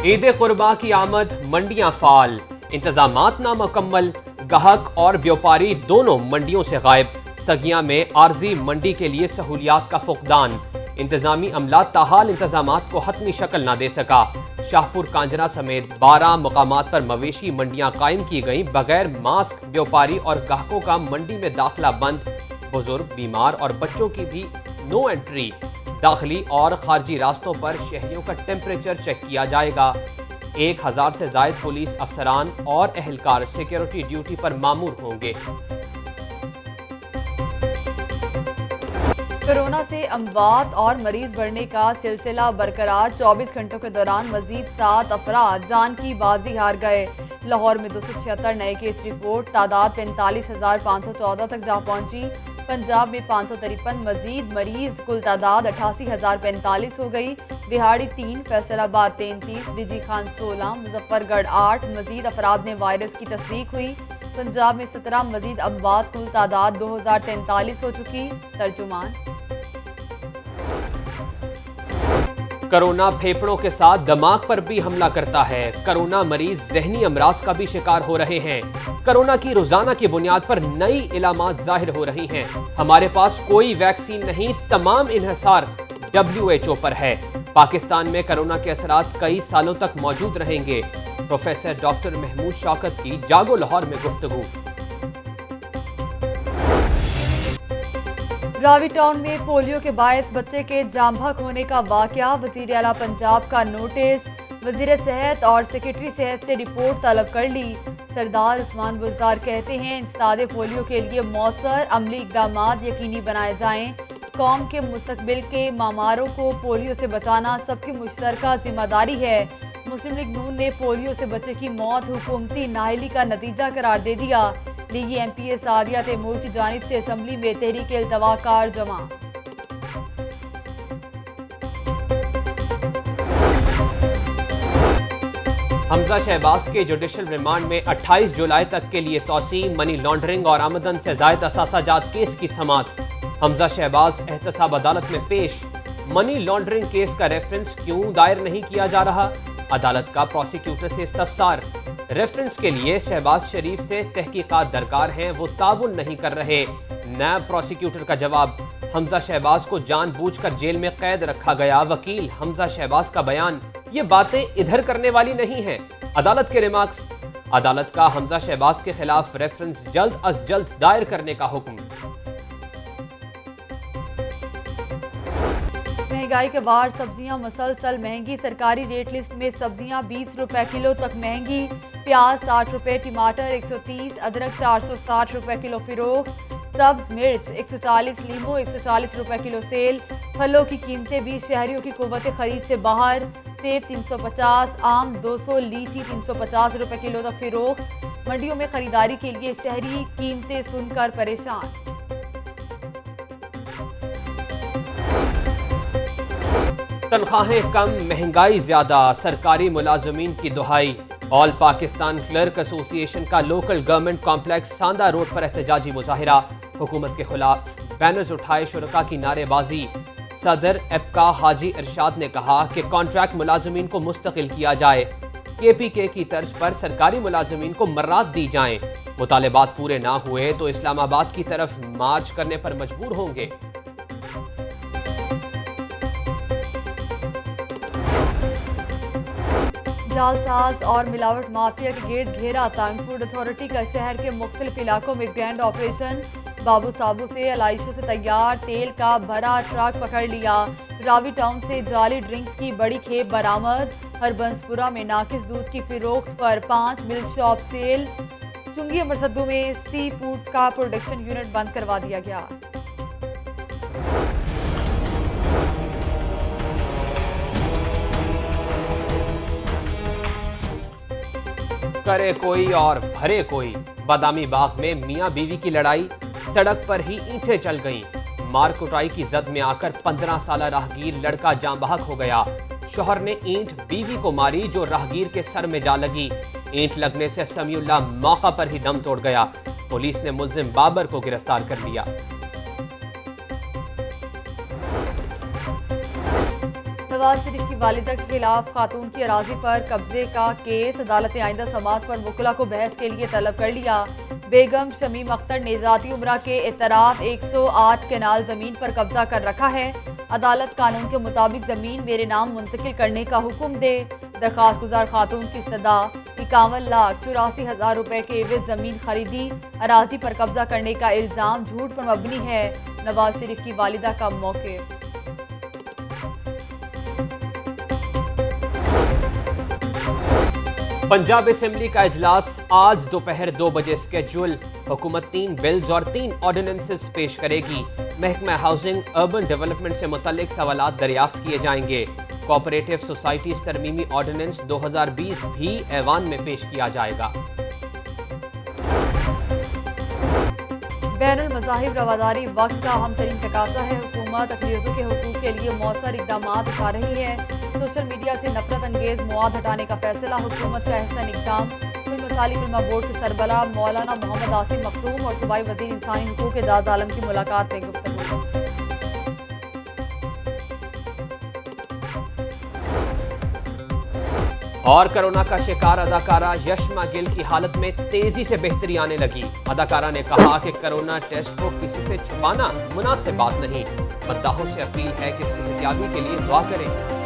ईद कुर्बा की आमद, मंडियां फाल, इंतजामात नामुकम्मल, गाहक और व्यापारी दोनों मंडियों से गायब। सगिया में आर्जी मंडी के लिए सहूलियात का फुकदान, इंतजामी अमला ताहाल इंतजामात को हतमी शक्ल न दे सका। शाहपुर कांजना समेत 12 मुकामात पर मवेशी मंडियां कायम की गईं। बगैर मास्क व्यापारी और गाहकों का मंडी में दाखिला बंद। बुजुर्ग, बीमार और बच्चों की भी नो एंट्री। दाखिली और खारजी रास्तों पर शहरियों का टेम्परेचर चेक किया जाएगा। 1000 से जायद पुलिस अफसरान और एहलकार सिक्योरिटी ड्यूटी पर मामूर होंगे। कोरोना से अमवात और मरीज बढ़ने का सिलसिला बरकरार। 24 घंटों के दौरान मजीद 7 अफराद जान की बाजी हार गए। लाहौर में 276 नए केस रिपोर्ट, तादाद 45,514 तक जा पहुंची। पंजाब में 553 मजीद मरीज, कुल तादाद 88,045 हो गई। बिहाड़ी 3, फैसलाबाद 33, डिजी खान 16, मुजफ्फरगढ़ 8 मजीद अफराद में वायरस की तस्दीक हुई। पंजाब में 17 मजीद अमवात, कुल तादाद 2043 हो चुकी। तर्जुमान। कोरोना फेफड़ों के साथ दिमाग पर भी हमला करता है। कोरोना मरीज जहनी अमराज का भी शिकार हो रहे हैं। कोरोना की रोजाना की बुनियाद पर नई इलामात जाहिर हो रही हैं। हमारे पास कोई वैक्सीन नहीं, तमाम इन्हिसार WHO पर है। पाकिस्तान में कोरोना के असरात कई सालों तक मौजूद रहेंगे। प्रोफेसर डॉक्टर महमूद शौकत की जागो लाहौर में गुफ्तगू। रावी टाउन में पोलियो के बायस बच्चे के जाम बहक होने का वाकया। वजीर आला पंजाब का नोटिस, वजीर सेहत और सेक्रेटरी सेहत से रिपोर्ट तलब कर ली। सरदार उस्मान बुज़दार कहते हैं इंसदादे पोलियो के लिए मौसर अमली इकदाम यकीनी बनाए जाएं। कौम के मुस्तकबिल के मामारों को पोलियो से बचाना सबकी मुश्तरका जिम्मेदारी है। मुस्लिम लीग नून ने पोलियो से बच्चे की मौत हुकूमती नाअहली का नतीजा करार दे दिया। लीगी MPA सादिया तैमूर की जानिब से असम्बली में तहरीक इल्तवा कार जमा। हमजा शहबाज के जुडिशल रिमांड में 28 जुलाई तक के लिए तौसी। मनी लॉन्ड्रिंग और आमदन से जायद असासाजात केस की समात। हमजा शहबाज एहतसाब अदालत में पेश। मनी लॉन्ड्रिंग केस का रेफरेंस क्यों दायर नहीं किया जा रहा? अदालत का प्रोसिक्यूटर से इस्तफसार। रेफरेंस के लिए शहबाज शरीफ से तहकीकात दरकार हैं, वो ताउन नहीं कर रहे। नायब प्रोसिक्यूटर का जवाब, हमजा शहबाज को जानबूझकर जेल में कैद रखा गया। वकील, हमजा शहबाज का बयान, ये बातें इधर करने वाली नहीं हैं। अदालत के रिमार्क्स, अदालत का हमजा शहबाज के खिलाफ रेफरेंस जल्द अज जल्द दायर करने का हुक्म। महंगाई के बार सब्जियां मसलसल महंगी। सरकारी रेट लिस्ट में सब्जियां 20 रुपए किलो तक महंगी। प्याज 60 रुपए, टमाटर 130, अदरक 460 रुपए किलो फिरोख्त। सब्ज मिर्च 140, लीमू 140 रुपए किलो सेल। फलों की कीमतें भी शहरियों की कुव्वत खरीद से बाहर। सेब 350, आम 200, लीची 350 रुपए किलो तक फिरोख्त। मंडियों में खरीदारी के लिए शहरी कीमतें सुनकर परेशान। तनख्वाहें कम, महंगाई ज्यादा, सरकारी मुलाजमीन की दुहाई। ऑल पाकिस्तान क्लर्क एसोसिएशन का लोकल गवर्नमेंट कॉम्प्लेक्स सांदा रोड पर एहतजाजी मुजाहिरा। हुकूमत के खिलाफ बैनर्स उठाए शुरका की नारेबाजी। सदर एपका हाजी इरशाद ने कहा कि कॉन्ट्रैक्ट मुलाजमीन को मुस्तकिल किया जाए। KPK की तर्ज पर सरकारी मुलाजमीन को मर्रात दी जाएं। मुतालबात पूरे ना हुए तो इस्लामाबाद की तरफ मार्च करने पर मजबूर होंगे। जालसाज और मिलावट माफिया के गिर्द घेरा। तंग फूड अथॉरिटी का शहर के मुख्तलिफ इलाकों में ग्रैंड ऑपरेशन। बाबू साबू से अलाइशों से तैयार तेल का भरा ट्रक पकड़ लिया। रावी टाउन से जाली ड्रिंक्स की बड़ी खेप बरामद। हरबंसपुरा में नाकिस दूध की फिरोख्त पर 5 मिल्क शॉप सेल। चुंगी अमरसद्दू में सी फूड का प्रोडक्शन यूनिट बंद करवा दिया गया। करे कोई और भरे कोई। बादामी बाग में मियां बीवी की लड़ाई, सड़क पर ही ईंटें चल गईं। मार कुटाई की जद में आकर 15 साला राहगीर लड़का जाँ बहक हो गया। शौहर ने ईंट बीवी को मारी जो राहगीर के सर में जा लगी। ईंट लगने से समीउल्लाह मौका पर ही दम तोड़ गया। पुलिस ने मुल्जिम बाबर को गिरफ्तार कर लिया। नवाज शरीफ की वालिदा के खिलाफ खातून की अराजी पर कब्जे का केस, अदालत ने आइंदा समाअत पर वकला को बहस के लिए तलब कर लिया। बेगम शमीम अख्तर ने ज़ाती उम्रा के इतराफ 108 केनाल ज़मीन पर कब्जा कर रखा है। अदालत कानून के मुताबिक ज़मीन मेरे नाम मुंतकिल करने का हुक्म दे। दरख्वास्त गुजार खातून की सदा 51,84,000 रुपए के एवज ज़मीन खरीदी, अराजी पर कब्जा करने का इल्ज़ाम झूठ पर मबनी है। नवाज शरीफ की वालिदा का मौक़िफ़। पंजाब असेंबली का इजलास आज दोपहर 2 बजे स्केड्यूल। हुकूमत 3 बिल्स और 3 ऑर्डिनेंसेस पेश करेगी। महकमा हाउसिंग अर्बन डेवलपमेंट से मुतल्लिक सवालात दरियाफ्त किए जाएंगे। कोऑपरेटिव सोसाइटीज तरमीमी ऑर्डिनेंस 2020 भी ऐवान में पेश किया जाएगा। बैनुल मज़ाहिब रवादारी वक्त का अहम तरीन तकाज़ा है। हुकूमत अक़लियतों के हुकूक़ के लिए मौसर इक़दाम उठा रही है। सोशल मीडिया से नफरत अंगेज मवाद हटाने का फैसला, हुकूमत का अहसन इक़दाम। फिल्म बोर्ड के सरबराह मौलाना मोहम्मद आसिम मखदूम और सूबाई वज़ीर इंसानी हुकूक़ एजाज़ आलम की मुलाकात में गुफ्तगू। और कोरोना का शिकार अदाकारा यशमा गिल की हालत में तेजी से बेहतरी आने लगी। अदाकारा ने कहा कि कोरोना टेस्ट को किसी से छुपाना मुनासिब बात नहीं। मद्दाहों से अपील है कि सेहतयाबी के लिए दुआ करें।